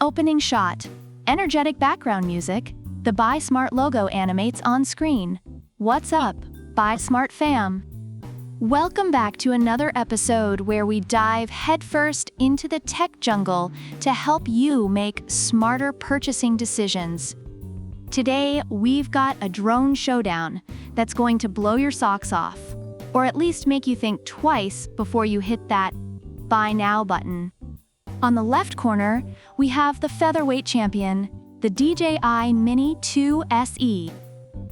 Opening shot. Energetic background music. The Buy Smart logo animates on screen. What's up, Buy Smart fam? Welcome back to another episode where we dive headfirst into the tech jungle to help you make smarter purchasing decisions. Today, we've got a drone showdown that's going to blow your socks off, or at least make you think twice before you hit that Buy Now button. On the left corner, we have the featherweight champion, the DJI Mini 2 SE.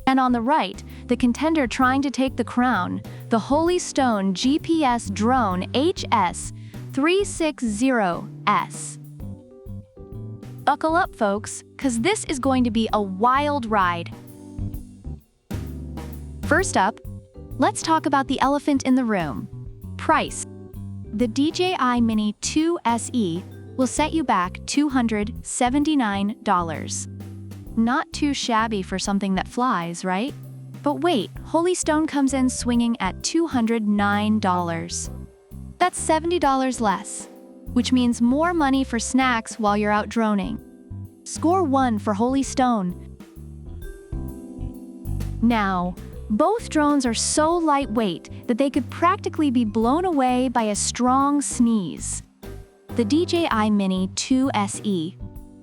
And on the right, the contender trying to take the crown, the Holy Stone GPS drone HS360S. Buckle up, folks, because this is going to be a wild ride. First up, let's talk about the elephant in the room: price. The DJI Mini 2 SE will set you back $279. Not too shabby for something that flies, right? But wait, Holy Stone comes in swinging at $209. That's $70 less, which means more money for snacks while you're out droning. Score 1 for Holy Stone. Now, both drones are so lightweight that they could practically be blown away by a strong sneeze. The DJI Mini 2 SE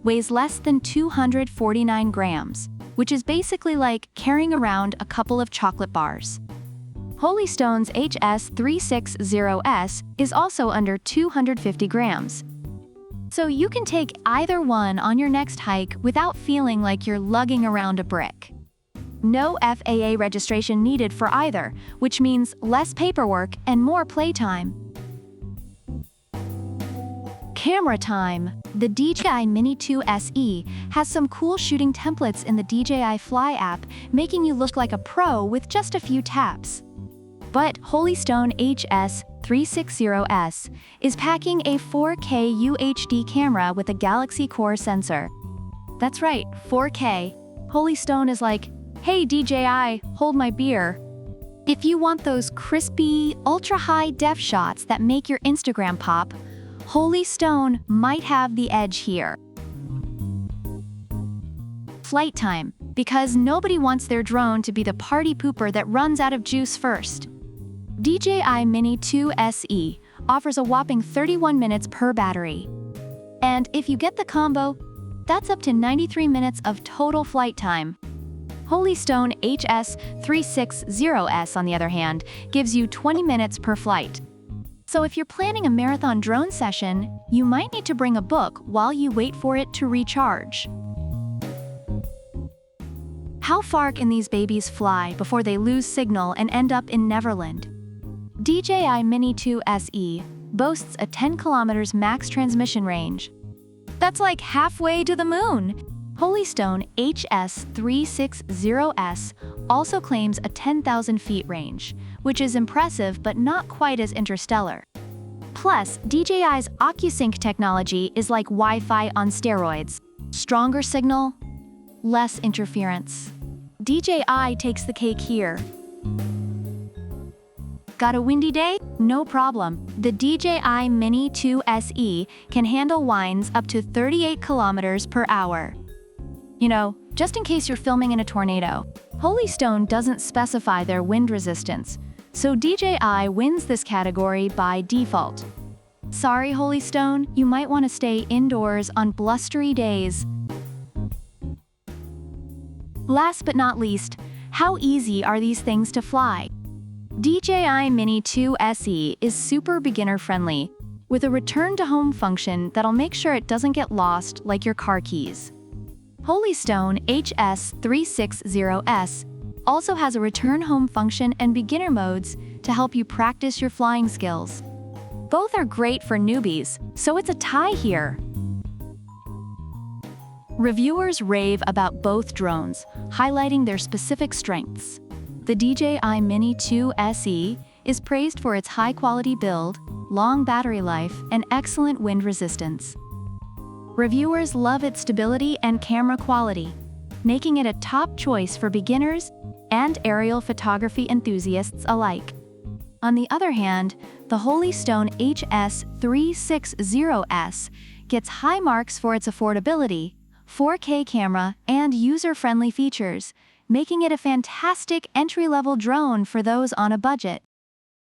weighs less than 249 grams, which is basically like carrying around a couple of chocolate bars. Holy Stone's HS360S is also under 250 grams. So you can take either one on your next hike without feeling like you're lugging around a brick. No FAA registration needed for either, which means less paperwork and more playtime. Camera time. The DJI Mini 2 SE has some cool shooting templates in the DJI Fly app, making you look like a pro with just a few taps. But Holy Stone HS360S is packing a 4K UHD camera with a Galaxy Core sensor. That's right, 4K. Holy Stone is like, hey DJI, hold my beer. If you want those crispy, ultra-high def shots that make your Instagram pop, Holy Stone might have the edge here. Flight time, because nobody wants their drone to be the party pooper that runs out of juice first. DJI Mini 2 SE offers a whopping 31 minutes per battery. And if you get the combo, that's up to 93 minutes of total flight time. Holy Stone HS360S, on the other hand, gives you 20 minutes per flight. So if you're planning a marathon drone session, you might need to bring a book while you wait for it to recharge. How far can these babies fly before they lose signal and end up in Neverland? DJI Mini 2 SE boasts a 10 kilometers max transmission range. That's like halfway to the moon! Holy Stone HS360S also claims a 10,000 feet range, which is impressive but not quite as interstellar. Plus, DJI's OcuSync technology is like Wi-Fi on steroids. Stronger signal, less interference. DJI takes the cake here. Got a windy day? No problem. The DJI Mini 2 SE can handle winds up to 38 kilometers per hour. You know, just in case you're filming in a tornado. Holy Stone doesn't specify their wind resistance, so DJI wins this category by default. Sorry, Holy Stone, you might want to stay indoors on blustery days. Last but not least, how easy are these things to fly? DJI Mini 2 SE is super beginner-friendly, with a return-to-home function that'll make sure it doesn't get lost like your car keys. Holy Stone HS360S also has a return home function and beginner modes to help you practice your flying skills. Both are great for newbies, so it's a tie here. Reviewers rave about both drones, highlighting their specific strengths. The DJI Mini 2 SE is praised for its high-quality build, long battery life, and excellent wind resistance. Reviewers love its stability and camera quality, making it a top choice for beginners and aerial photography enthusiasts alike. On the other hand, the Holy Stone HS360S gets high marks for its affordability, 4K camera, and user-friendly features, making it a fantastic entry-level drone for those on a budget.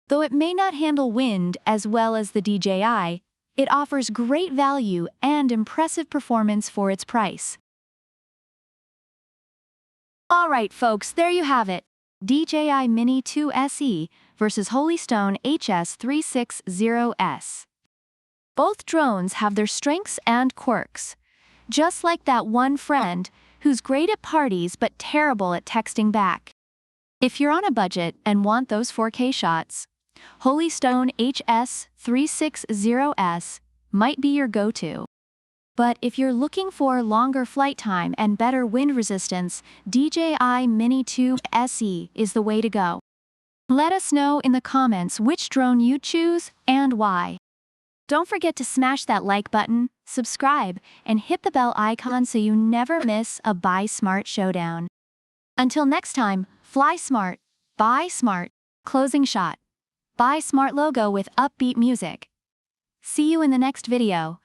Though it may not handle wind as well as the DJI, it offers great value and impressive performance for its price. Alright folks, there you have it. DJI Mini 2 SE versus Holystone HS360S. Both drones have their strengths and quirks. Just like that one friend who's great at parties but terrible at texting back. If you're on a budget and want those 4K shots, Holystone HS360S might be your go-to. But if you're looking for longer flight time and better wind resistance, DJI Mini 2 SE is the way to go. Let us know in the comments which drone you'd choose and why. Don't forget to smash that like button, subscribe, and hit the bell icon so you never miss a Buy Smart showdown. Until next time, fly smart, buy smart. Closing shot. Buy Smart logo with upbeat music. See you in the next video.